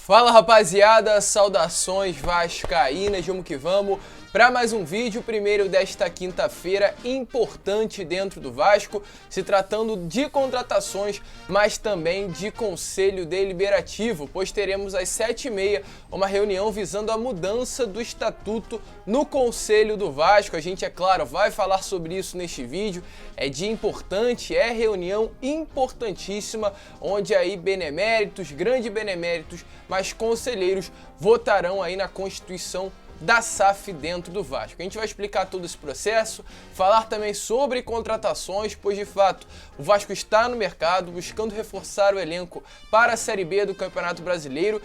Fala rapaziada, saudações vascaínas, vamos que vamos para mais um vídeo, primeiro desta quinta-feira, importante dentro do Vasco, se tratando de contratações, mas também de conselho deliberativo, pois teremos às 7h30 uma reunião visando a mudança do estatuto no conselho do Vasco. A gente, é claro, vai falar sobre isso neste vídeo, é dia importante, é reunião importantíssima, onde aí beneméritos, grandes beneméritos, mas conselheiros votarão aí na Constituição da SAF dentro do Vasco. A gente vai explicar todo esse processo, falar também sobre contratações, pois de fato o Vasco está no mercado buscando reforçar o elenco para a Série B do Campeonato Brasileiro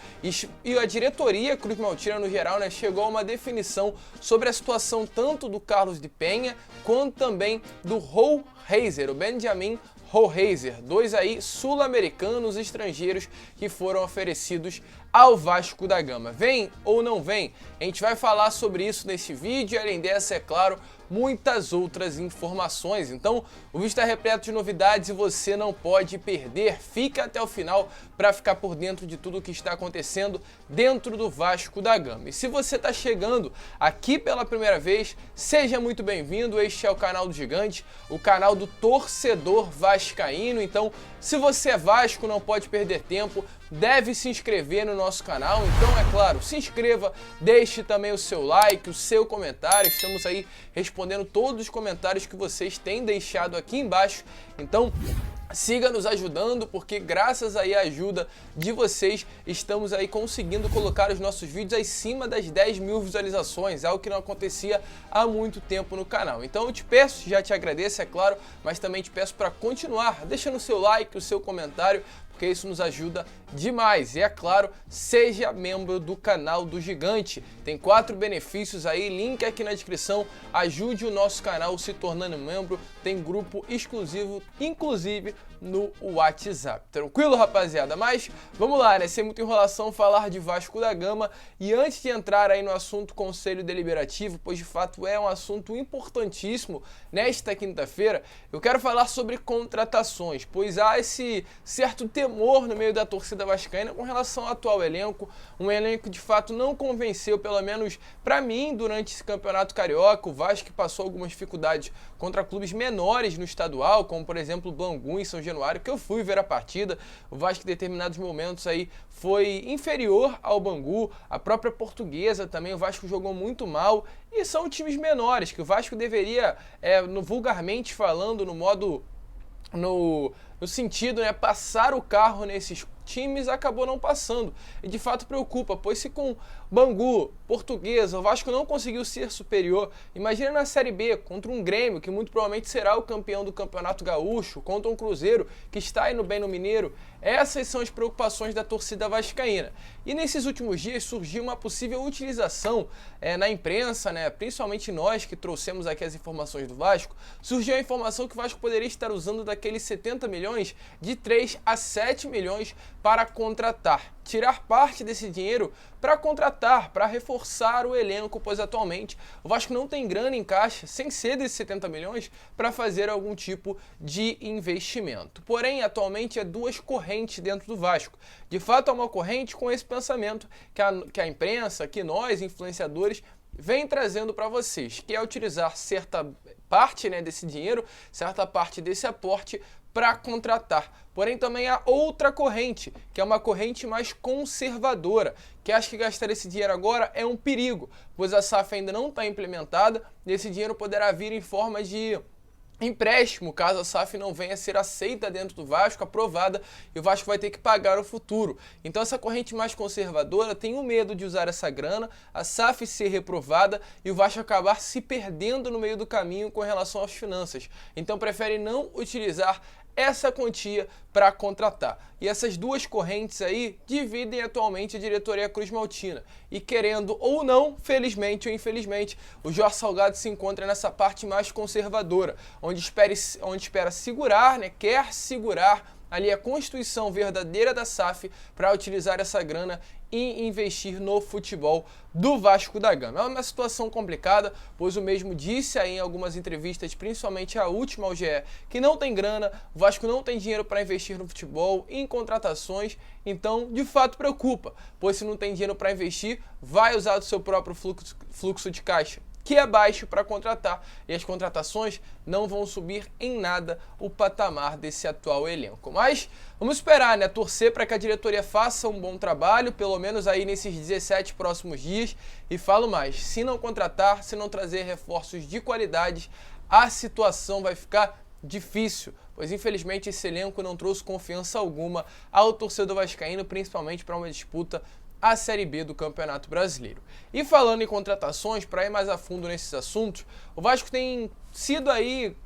e a diretoria Cruz Maltina no geral, chegou a uma definição sobre a situação tanto do Carlos de Penha quanto também do Rollheiser, o Benjamin Rollheiser, dois aí sul-americanos estrangeiros que foram oferecidos ao Vasco da Gama. Vem ou não vem? A gente vai falar sobre isso nesse vídeo e além dessa, é claro, muitas outras informações. Então, o vídeo está repleto de novidades e você não pode perder. Fica até o final para ficar por dentro de tudo o que está acontecendo dentro do Vasco da Gama. E se você está chegando aqui pela primeira vez, seja muito bem-vindo. Este é o canal do Gigante, o canal do torcedor vascaíno. Então, se você é Vasco, não pode perder tempo, deve se inscrever no nosso canal. Então, é claro, se inscreva, deixe também o seu like, o seu comentário. Estamos aí respondendo todos os comentários que vocês têm deixado aqui embaixo. Então, siga nos ajudando, porque graças aí à ajuda de vocês, estamos aí conseguindo colocar os nossos vídeos acima das 10.000 visualizações, algo que não acontecia há muito tempo no canal. Então eu te peço, já te agradeço, é claro, mas também te peço para continuar deixando o seu like, o seu comentário, porque isso nos ajuda demais. E é claro, seja membro do canal do Gigante. Tem 4 benefícios aí, link aqui na descrição. Ajude o nosso canal se tornando membro. Tem grupo exclusivo, inclusive no WhatsApp. Tranquilo, rapaziada? Mas vamos lá, sem muita enrolação, falar de Vasco da Gama. E antes de entrar aí no assunto Conselho Deliberativo, pois de fato é um assunto importantíssimo nesta quinta-feira, eu quero falar sobre contratações, pois há esse certo temor no meio da torcida vascaína com relação ao atual elenco. Um elenco que de fato não convenceu, pelo menos para mim, durante esse campeonato carioca. O Vasco passou algumas dificuldades contra clubes menores no estadual, como por exemplo o Bangu em São Januário, que eu fui ver a partida. O Vasco em determinados momentos aí foi inferior ao Bangu, a própria Portuguesa também, o Vasco jogou muito mal, e são times menores que o Vasco deveria, vulgarmente falando, no sentido, passar o carro nesses times, acabou não passando. E de fato preocupa, pois se com Bangu, Portuguesa, o Vasco não conseguiu ser superior, imagina na Série B, contra um Grêmio, que muito provavelmente será o campeão do Campeonato Gaúcho, contra um Cruzeiro, que está indo bem no Mineiro. Essas são as preocupações da torcida vascaína. E nesses últimos dias surgiu uma possível utilização na imprensa, principalmente nós que trouxemos aqui as informações do Vasco, surgiu a informação que o Vasco poderia estar usando daqueles 70 milhões de 3 a 7 milhões para contratar. Tirar parte desse dinheiro para contratar, para reforçar o elenco, pois atualmente o Vasco não tem grana em caixa, sem ser desses 70 milhões, para fazer algum tipo de investimento. Porém, atualmente é 2 correntes dentro do Vasco. De fato, é uma corrente com esse pensamento que a imprensa, que nós, influenciadores, vem trazendo para vocês, que é utilizar certa parte desse dinheiro, certa parte desse aporte para contratar. Porém, também há outra corrente, que é uma corrente mais conservadora, que acha que gastar esse dinheiro agora é um perigo, pois a SAF ainda não está implementada e esse dinheiro poderá vir em forma de empréstimo, caso a SAF não venha a ser aceita dentro do Vasco, aprovada, e o Vasco vai ter que pagar no futuro. Então essa corrente mais conservadora tem o medo de usar essa grana, a SAF ser reprovada e o Vasco acabar se perdendo no meio do caminho com relação às finanças. Então prefere não utilizar essa quantia para contratar. E essas 2 correntes aí dividem atualmente a diretoria Cruz Maltina. E querendo ou não, felizmente ou infelizmente, o Jorge Salgado se encontra nessa parte mais conservadora, onde espera segurar, quer segurar ali a constituição verdadeira da SAF para utilizar essa grana e investir no futebol do Vasco da Gama. É uma situação complicada, pois o mesmo disse aí em algumas entrevistas, principalmente a última ao GE, que não tem grana, o Vasco não tem dinheiro para investir no futebol, em contratações, então de fato preocupa, pois se não tem dinheiro para investir, vai usar do seu próprio fluxo de caixa, que é baixo, para contratar, e as contratações não vão subir em nada o patamar desse atual elenco. Mas vamos esperar, né? Torcer para que a diretoria faça um bom trabalho, pelo menos aí nesses 17 próximos dias, e falo mais, se não contratar, se não trazer reforços de qualidade, a situação vai ficar difícil, pois infelizmente esse elenco não trouxe confiança alguma ao torcedor vascaíno, principalmente para uma disputa a Série B do Campeonato Brasileiro. E falando em contratações, para ir mais a fundo nesses assuntos, o Vasco tem sido aí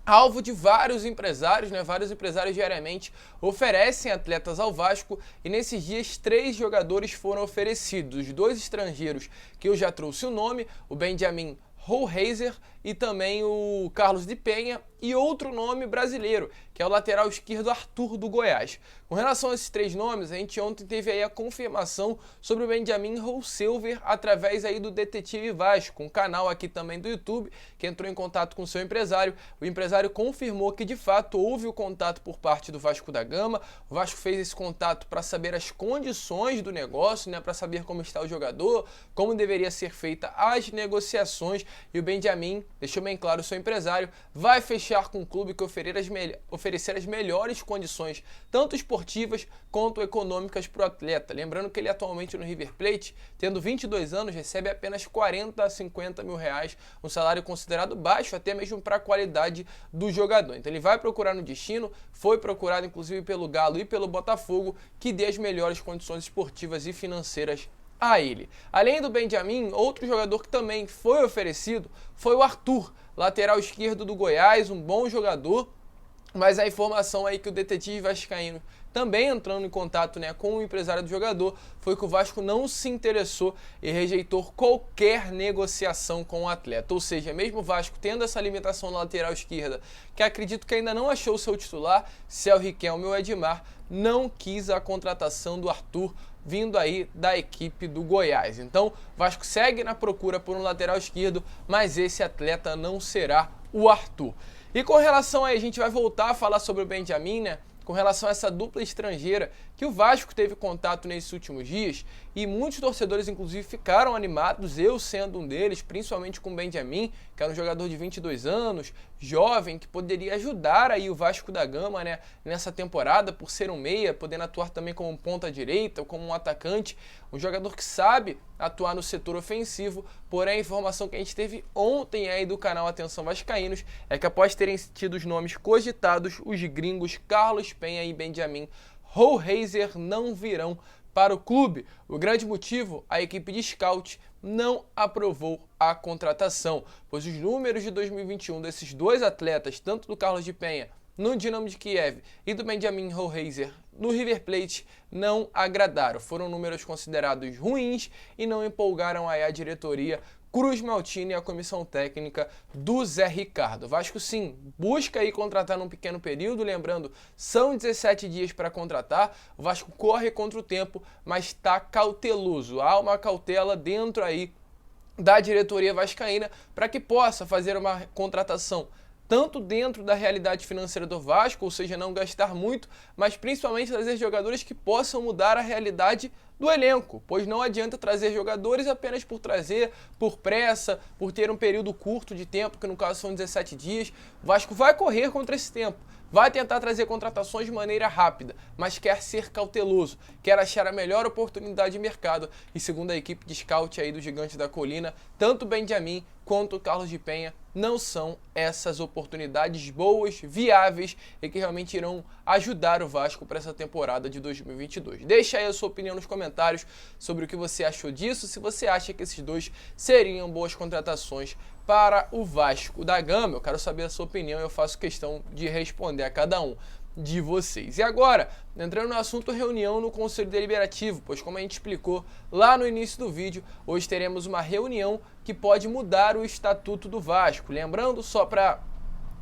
alvo de vários empresários, né? Vários empresários diariamente oferecem atletas ao Vasco e nesses dias 3 jogadores foram oferecidos, os 2 estrangeiros que eu já trouxe o nome, o Benjamin Rollheiser e também o Carlos de Penha, e outro nome brasileiro, que é o lateral esquerdo Arthur do Goiás. Com relação a esses 3 nomes, a gente ontem teve aí a confirmação sobre o Benjamin Rollheiser através aí do Detetive Vasco, um canal aqui também do YouTube, que entrou em contato com o seu empresário. O empresário confirmou que de fato houve o contato por parte do Vasco da Gama. O Vasco fez esse contato para saber as condições do negócio, né, para saber como está o jogador, como deveria ser feita as negociações, e o Benjamin deixou bem claro, o seu empresário vai fechar com um clube que oferecer as melhores condições, tanto esportivas quanto econômicas para o atleta. Lembrando que ele atualmente no River Plate, tendo 22 anos, recebe apenas 40 a 50 mil reais, um salário considerado baixo até mesmo para a qualidade do jogador. Então ele vai procurar no destino, foi procurado inclusive pelo Galo e pelo Botafogo, que dê as melhores condições esportivas e financeiras a ele. Além do Benjamin, outro jogador que também foi oferecido foi o Arthur, lateral esquerdo do Goiás, um bom jogador, mas a informação aí que o detetive vascaíno também entrando em contato, né, com o empresário do jogador, foi que o Vasco não se interessou e rejeitou qualquer negociação com o atleta. Ou seja, mesmo o Vasco tendo essa limitação na lateral esquerda, que acredito que ainda não achou o seu titular, se é o Riquelme ou o Edmar, não quis a contratação do Arthur, vindo aí da equipe do Goiás. Então, o Vasco segue na procura por um lateral esquerdo, mas esse atleta não será o Arthur. E com relação aí, a gente vai voltar a falar sobre o Benjamin, né? Com relação a essa dupla estrangeira que o Vasco teve contato nesses últimos dias, e muitos torcedores inclusive ficaram animados, eu sendo um deles, principalmente com o Benjamin, que era um jogador de 22 anos, jovem, que poderia ajudar aí o Vasco da Gama, né, nessa temporada, por ser um meia, podendo atuar também como um ponta-direita ou como um atacante, um jogador que sabe atuar no setor ofensivo. Porém, a informação que a gente teve ontem aí do canal Atenção Vascaínos é que após terem tido os nomes cogitados, os gringos Carlos Penha e Benjamin Rollheiser não virão para o clube. O grande motivo, a equipe de scout não aprovou a contratação, pois os números de 2021 desses 2 atletas, tanto do Carlos de Penha no Dinamo de Kiev e do Benjamin Rollheiser no River Plate, não agradaram. Foram números considerados ruins e não empolgaram aí a diretoria Cruz Maltini e a comissão técnica do Zé Ricardo. O Vasco sim, busca aí contratar num pequeno período, lembrando, são 17 dias para contratar, o Vasco corre contra o tempo, mas está cauteloso, há uma cautela dentro aí da diretoria vascaína para que possa fazer uma contratação tanto dentro da realidade financeira do Vasco, ou seja, não gastar muito, mas principalmente trazer jogadores que possam mudar a realidade do elenco, pois não adianta trazer jogadores apenas por trazer, por pressa, por ter um período curto de tempo, que no caso são 17 dias. O Vasco vai correr contra esse tempo, vai tentar trazer contratações de maneira rápida, mas quer ser cauteloso, quer achar a melhor oportunidade de mercado, e segundo a equipe de scout aí do Gigante da Colina, tanto o Benjamin quanto o Carlos de Penha não são essas oportunidades boas, viáveis e que realmente irão ajudar o Vasco para essa temporada de 2022. Deixa aí a sua opinião nos comentários sobre o que você achou disso, se você acha que esses 2 seriam boas contratações para o Vasco da Gama. Eu quero saber a sua opinião e eu faço questão de responder a cada um de vocês. E agora, entrando no assunto reunião no Conselho Deliberativo, pois como a gente explicou lá no início do vídeo, hoje teremos uma reunião que pode mudar o estatuto do Vasco. Lembrando, só para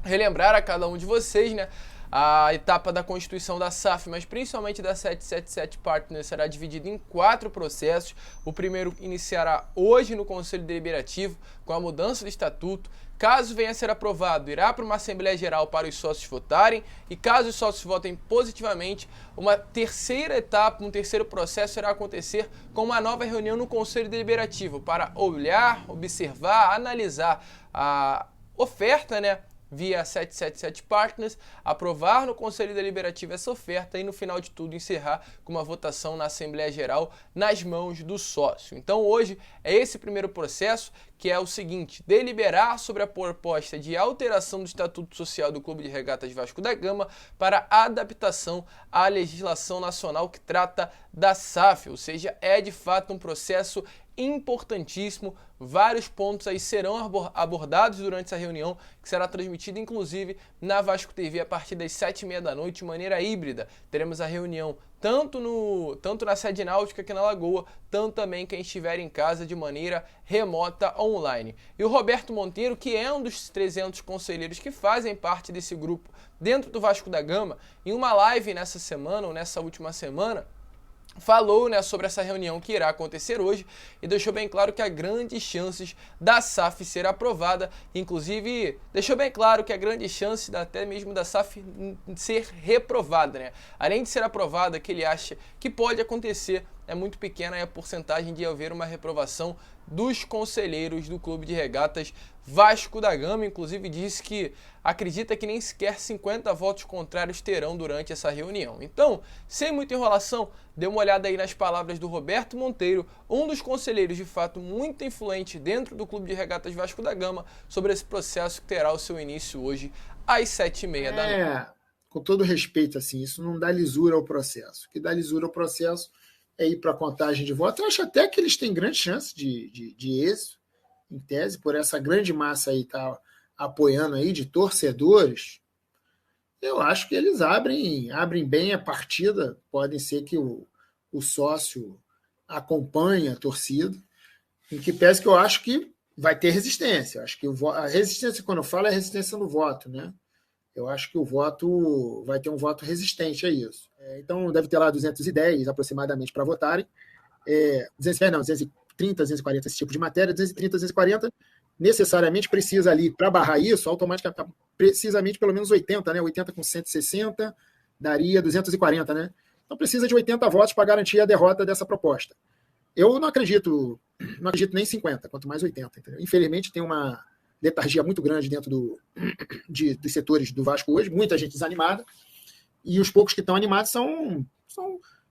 relembrar a cada um de vocês, né, A etapa da constituição da SAF, mas principalmente da 777 Partners, será dividida em 4 processos. O primeiro iniciará hoje no Conselho Deliberativo, com a mudança do estatuto. Caso venha a ser aprovado, irá para uma Assembleia Geral para os sócios votarem, e caso os sócios votem positivamente, uma terceira etapa, um terceiro processo irá acontecer com uma nova reunião no Conselho Deliberativo para olhar, observar, analisar a oferta, né, via 777 Partners, aprovar no Conselho Deliberativo essa oferta e no final de tudo encerrar com uma votação na Assembleia Geral nas mãos do sócio. Então hoje é esse primeiro processo, que é o seguinte: deliberar sobre a proposta de alteração do Estatuto Social do Clube de Regatas Vasco da Gama para adaptação à legislação nacional que trata da SAF, ou seja, é de fato um processo importantíssimo. Vários pontos aí serão abordados durante essa reunião, que será transmitida inclusive na Vasco TV a partir das 7h30 da noite, de maneira híbrida. Teremos a reunião tanto na sede náutica aqui na Lagoa, tanto também quem estiver em casa de maneira remota online. E o Roberto Monteiro, que é um dos 300 conselheiros que fazem parte desse grupo dentro do Vasco da Gama, em uma live nessa semana, ou nessa última semana, falou, né, sobre essa reunião que irá acontecer hoje e deixou bem claro que há grandes chances da SAF ser aprovada, inclusive deixou bem claro que há grandes chances até mesmo da SAF ser reprovada, né? Além de ser aprovada, que ele acha que pode acontecer, é muito pequena a porcentagem de haver uma reprovação dos conselheiros do Clube de Regatas Vasco da Gama. Inclusive disse que acredita que nem sequer 50 votos contrários terão durante essa reunião. Então, sem muita enrolação, dê uma olhada aí nas palavras do Roberto Monteiro, um dos conselheiros de fato muito influente dentro do Clube de Regatas Vasco da Gama, sobre esse processo que terá o seu início hoje às 7h30 da noite. Com todo respeito, assim, isso não dá lisura ao processo. O que dá lisura ao processo é ir para a contagem de votos. Eu acho até que eles têm grande chance de êxito, em tese, por essa grande massa aí tá apoiando aí, de torcedores. Eu acho que eles abrem bem a partida. Podem ser que o sócio acompanhe a torcida, em que pese que eu acho que vai ter resistência. Eu acho que a resistência, quando eu falo, é a resistência no voto, né? Eu acho que o voto vai ter um voto resistente a isso. Então, deve ter lá 210 aproximadamente para votarem. 230, 240, esse tipo de matéria. 230, 240, necessariamente precisa ali, para barrar isso, automaticamente, precisamente pelo menos 80, né? 80 com 160, daria 240, né? Então, precisa de 80 votos para garantir a derrota dessa proposta. Eu não acredito nem 50, quanto mais 80. Entendeu? Infelizmente, tem uma letargia muito grande dentro dos setores do Vasco hoje, muita gente desanimada, e os poucos que estão animados são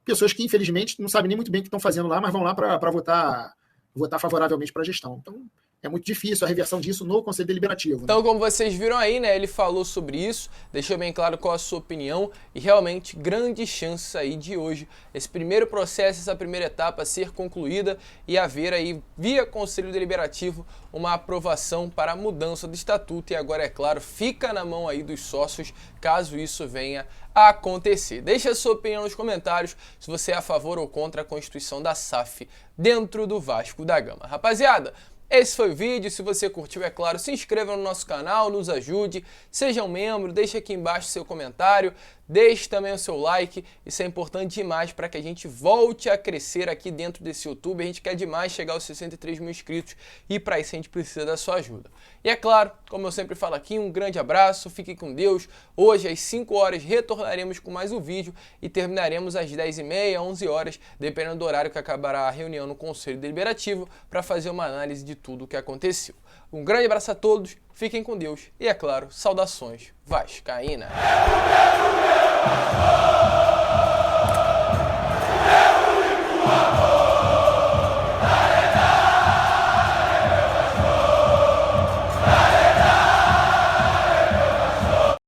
pessoas que, infelizmente, não sabem nem muito bem o que estão fazendo lá, mas vão lá para votar favoravelmente para a gestão. Então, é muito difícil a reversão disso no Conselho Deliberativo. Então, como vocês viram aí, né, ele falou sobre isso, deixou bem claro qual a sua opinião e realmente grandes chances aí de hoje esse primeiro processo, essa primeira etapa ser concluída e haver aí, via Conselho Deliberativo, uma aprovação para a mudança do estatuto. E agora, é claro, fica na mão aí dos sócios, caso isso venha a acontecer. Deixe a sua opinião nos comentários se você é a favor ou contra a constituição da SAF dentro do Vasco da Gama. Rapaziada, esse foi o vídeo. Se você curtiu, é claro, se inscreva no nosso canal, nos ajude, seja um membro, deixe aqui embaixo seu comentário, deixe também o seu like, isso é importante demais para que a gente volte a crescer aqui dentro desse YouTube. A gente quer demais chegar aos 63 mil inscritos e para isso a gente precisa da sua ajuda. E é claro, como eu sempre falo aqui, um grande abraço, fique com Deus. Hoje às 5 horas retornaremos com mais um vídeo e terminaremos às 10h30, 11 horas, dependendo do horário que acabará a reunião no Conselho Deliberativo, para fazer uma análise de tudo o que aconteceu. Um grande abraço a todos, fiquem com Deus e, é claro, saudações vascaínas.